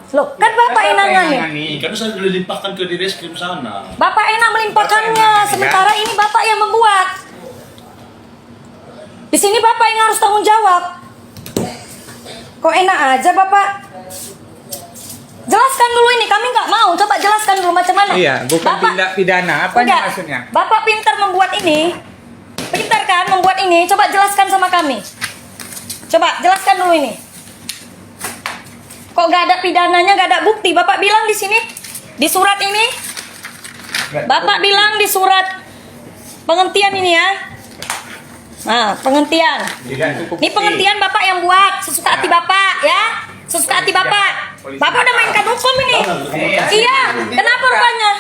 Loh, kan Bapak yang nangani. Karena saya dilimpahkan ke Direskrim sana. Bapak enak melimpahkannya, sementara ini Bapak yang membuat. Di sini Bapak yang harus tanggung jawab. Kok enak aja Bapak? Jelaskan dulu ini, kami nggak mau. Coba jelaskan dulu macam mana. Iya, bukan Bapak, tindak pidana. Apa maksudnya? Bapak pintar membuat ini. Pintar kan membuat ini. Coba jelaskan sama kami. Coba jelaskan dulu ini. Kok gak ada pidananya, gak ada bukti? Bapak bilang di sini, di surat ini, Bapak bilang di surat penghentian ini ya. Nah, penghentian. Ini penghentian Bapak yang buat, sesuka hati Bapak ya. Sesuka hati Bapak. Bapak udah mainkan hukum ini. Iya, kenapa rupanya?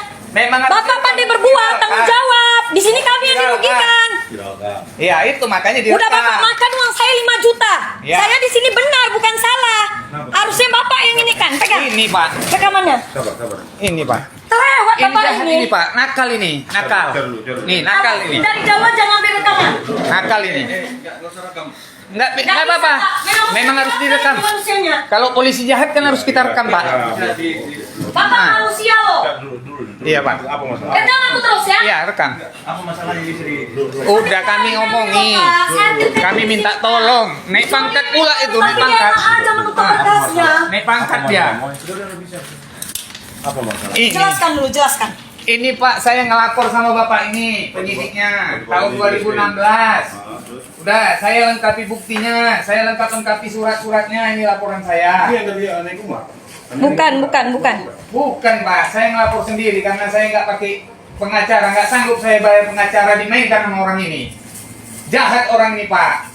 Bapak pandai berbuat, tanggung jawab. Di sini kami yang dirugikan. Iya, itu makanya Udah Bapak makan uang saya 5 juta. Ya. Saya di sini benar, bukan salah. Harusnya Bapak yang ini kan. Pegang. Ini, Pak. Rekamannya. Ini, Pak. Terlewat Bapak jahat ini. Pak. Nakal ini. Nakal. Nih, nakal ini. Dari Jawa jangan ambil rekaman. Nakal ini. Enggak apa-apa. Memang harus direkam. Manusianya. Kalau polisi jahat kan harus kita rekam, Pak. Bapak manusia loh. Iya, Pak. Rekam aku terus ya. Iya, rekam. Apa masalahnya di sini? Udah kami ngomongin. Kami minta tolong. Naik pangkat pula itu, naik Tapi dia pangkat. enak aja menutup berkasnya. Naik pangkat dia. Apa masalah? Ini. Jelaskan dulu, jelaskan. Ini Pak, saya ngelapor sama Bapak ini, penyidiknya, tahun 2016. Udah, saya lengkapi buktinya, saya lengkapi surat-suratnya, ini laporan saya. Bukan. Bukan Pak, saya ngelapor sendiri karena saya nggak pakai pengacara, nggak sanggup saya bayar pengacara, dimainkan sama orang ini. Jahat orang ini Pak.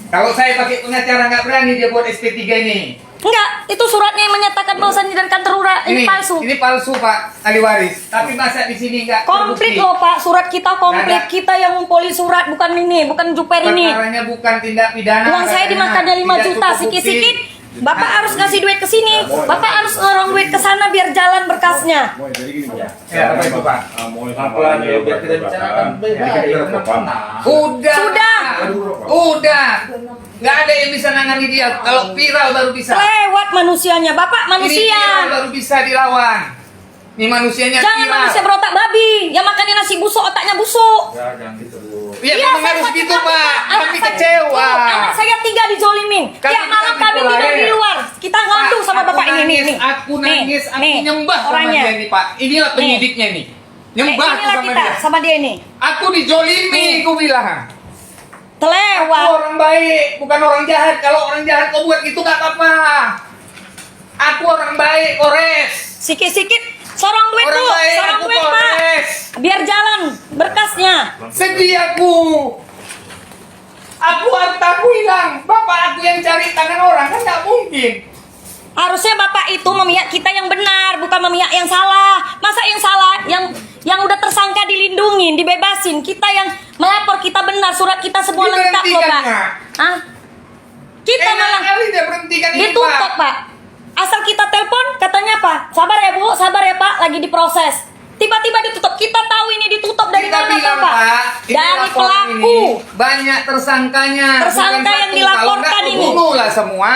Kalau saya pakai pengacara nggak berani dia buat SP3 ini. Enggak, itu suratnya yang menyatakan bahwasannya dari kantor lurah ini palsu. Ini palsu Pak, ahli waris. Tapi masa di sini nggak Komplit terbukti? loh Pak, surat kita komplit. Nggak ada. Kita yang ngumpulin surat, bukan ini, bukan Juper ini. Perkaranya bukan tindak pidana. Uang saya dimakannya 5 Tidak juta, cukup bukti. sikit-sikit. Bapak harus ngasih duit ke sini. Bapak harus ngerong duit ke sana biar jalan berkasnya. Ya, apa itu Pak? Biar kita bicarakan Udah. Nggak ada yang bisa nangani dia. Kalau viral baru bisa. Lewat manusianya, Bapak Ini manusia. viral baru bisa dilawan. Ini manusianya Jangan viral. manusia berotak babi. Yang makannya nasi busuk, otaknya busuk. Ya, Iya, memang saya harus sakit gitu hati, Pak. Anak Kami saya- kecewa. Anak saya 3 dijolimin. Kami Tiap malam tidak kami tidur dipulai. di luar. Kita ngadu sama Aku Bapak ini. nangis, Nih. Aku nangis, aku Nih, nyembah sama orangnya. dia ini Pak. Inilah penyidiknya nih. Nyembah aku inilah sama kita, dia. sama dia ini. Aku dijolimi, aku bilang. Aku Telewat. orang baik, bukan orang jahat. Kalau orang jahat kau buat itu gak apa-apa. Aku orang baik, kores. Sikit-sikit. Sorong duit Orang tuh. baik, Sorong aku duit Pak. kores. Biar jalan berkasnya. Sedih aku. Aku hartaku hilang. Bapak aku yang cari tangan orang, kan gak mungkin. Harusnya Bapak itu memihak kita yang benar, bukan memihak yang salah. Masa yang salah, yang udah tersangka dilindungin, dibebasin. Kita yang melapor kita benar, surat kita semua lengkap loh Pak. Nggak? Hah? Kita Enak malah kali dia berhentikan ini ditutup Pak. Asal kita telepon, katanya apa? Sabar ya Bu, sabar ya Pak, lagi diproses. Tiba-tiba ditutup. Kita tahu ini ditutup dari Kita mana bilang, Pak? ini Dari laporan pelaku. ini banyak tersangkanya. Tersangka bukan yang satu. dilaporkan Kalau nggak, ini. bunuh lah semua.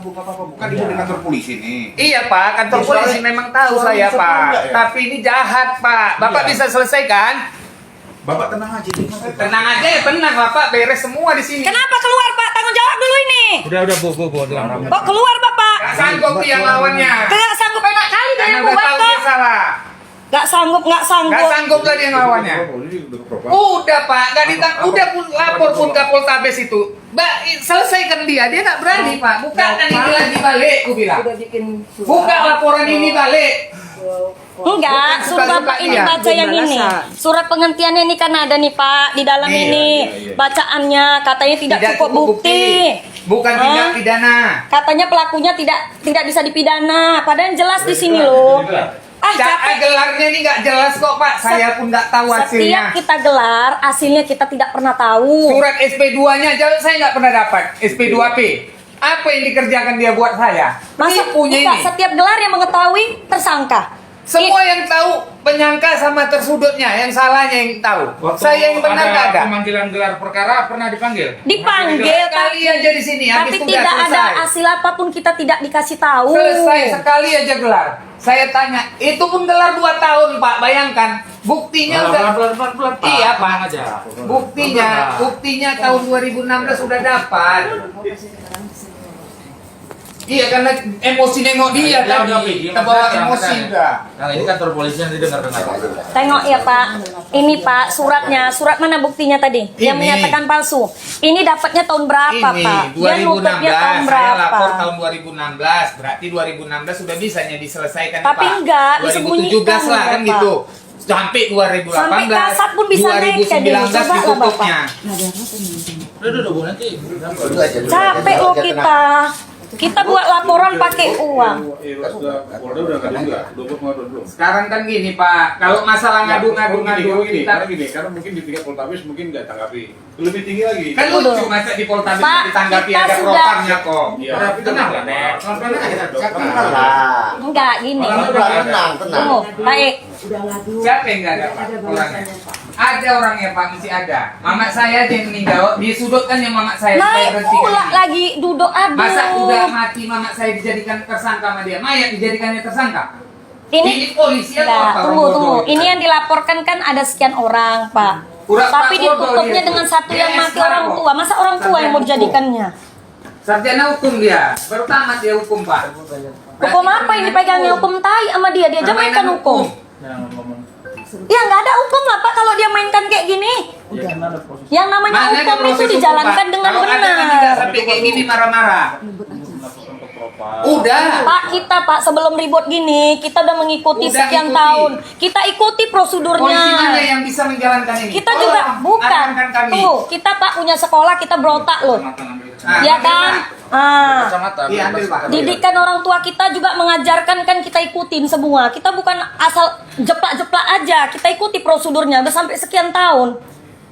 Bukan ibu di kantor polisi nih. Iya Pak, kantor Ini polisi suara- memang tahu suara saya bisa Pak. enggak ya? Tapi ini jahat Pak. Bapak Iya. bisa selesaikan? Bapak tenang aja. Tenang aja ya, tenang Bapak. Beres semua di sini. Kenapa keluar Pak? Tanggung jawab dulu ini. Udah Bu. Kok keluar Bapak? Gak sanggup dia lawannya. Gak sanggup enak kali dia Karena yang udah buat tahu dia kok. salah. Gak sanggup. Gak sanggup lah dia lawannya. Udah Pak, gak udah pun lapor pun ke Poltabes itu. Selesaikan dia nggak berani Pak. Bukakan ini lagi balik, aku bilang. Buka laporan ini balik. Enggak, Bukan suruh suka-suka Bapak ini dia. baca yang ini. Surat penghentiannya ini kan ada nih Pak di dalam Iya, ini. Bacaannya katanya tidak cukup bukti. Bukan tindak Hah? pidana. Katanya pelakunya tidak bisa dipidana. Padahal jelas di sini loh. Capek. Gelarnya ini nggak jelas kok Pak. Saya pun nggak tahu Setiap hasilnya. kita gelar, hasilnya kita tidak pernah tahu. Surat SP2-nya aja saya nggak pernah dapat. SP2P. Apa yang dikerjakan dia buat saya? Masa punya bukan ini. setiap gelar yang mengetahui tersangka. Semua yang tahu penyangka sama tersudutnya, yang salahnya yang tahu. Saya yang benar nggak ada. Pemanggilan gelar perkara pernah dipanggil? Dipanggil Sekali aja di sini, tapi habis itu tidak udah ada selesai. hasil apapun, kita tidak dikasih tahu. Selesai sekali aja gelar. Saya tanya, itu pun gelar 2 tahun Pak, bayangkan. Buktinya udah. Pelan-pelan, Pak. Iya Pak. Tenang aja. Buktinya tahun 2016 sudah dapat. Iya karena emosi nengok dia Ya, tadi. udah, Pi. Kita bawa Tenang, emosi tenang. udah. Nah, ini kantor polisi nanti dengar-dengar. Tengok ya Pak, ini Pak suratnya, surat mana buktinya tadi? Yang Ini. menyatakan palsu. Ini dapatnya tahun berapa Ini Pak? Dia nutupnya 2016, tahun saya berapa? lapor tahun 2016, berarti 2016 sudah bisanya diselesaikan Tapi Pak. enggak, 2017 disembunyikan lah kan berapa? gitu. Sampai 2018, Sampai kasat pun bisa naik kayak gini. 2019 Coba lah, ditutupnya. Udah, Bu, nanti. Capek loh kita. Kita buat laporan pakai uang. Sekarang kan gini Pak, kalau masalah ngadu-ngadu kita karena mungkin di tingkat Poltabes mungkin nggak tanggapi. Lebih tinggi lagi. kan lucu masa di Poltabes Pak, ditanggapi kita ada sudah- programnya kok. Iya. Tenang lah, Nek. Pelan-pelan aja. Enggak gini. Tenang. Tunggu, baik. Siapa yang nggak ada Pak orangnya? Ada orangnya Pak, mesti ada. Mamak saya aja yang meninggal, disudutkan yang mamak saya. supaya Naik berhenti pula kan ini. lagi duduk aduh. Masa udah mati mamak saya dijadikan tersangka sama dia? Mayat dijadikannya tersangka? Ini polisi atau Nah, apa? tunggu, Orang tunggu. bodoh Ini yang dilaporkan kan ada sekian orang, Pak. Pura-pura Tapi bodoh ditutupnya dia dengan tuh. satu Dia yang mati SK orang kok. tua. Masa orang tua yang mau Sarjana dijadikannya? Sarjana hukum dia, baru tamat dia hukum Pak. Hukum apa yang dipegangnya? Hukum tai sama dia. Dia aja mainkan hukum. Ya nggak ada hukum lah, Pak, kalau dia mainkan kayak gini. Yang namanya Mana ada hukum itu proses hukum, dijalankan Pak? dengan Kalau ada kan tidak benar. sampai kayak gini marah-marah. Udah. Pak, kita Pak sebelum ribut gini, kita udah mengikuti Udah sekian ngikuti. tahun. Kita ikuti prosedurnya. Polisi mana yang bisa menjalankan ini? Kita juga bukan. arahkan kami. Tunggu, kita Pak punya sekolah, kita berotak loh. Ah, Ya ambil, kan? Pak. Ah. Kacamata. Iya, ambil, Pak. Didikan orang tua kita juga mengajarkan kan kita ikutin semua. Kita bukan asal jeplak-jeplak aja. Kita ikuti prosedurnya udah sampai sekian tahun.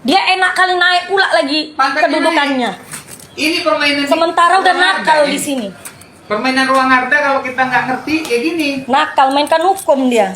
Dia enak kali naik pula lagi Pangkatnya kedudukannya. Ini permainan Sementara udah ruang nakal harga di ini. sini. Permainan ruang harga kalau kita nggak ngerti kayak gini. Nakal mainkan hukum dia.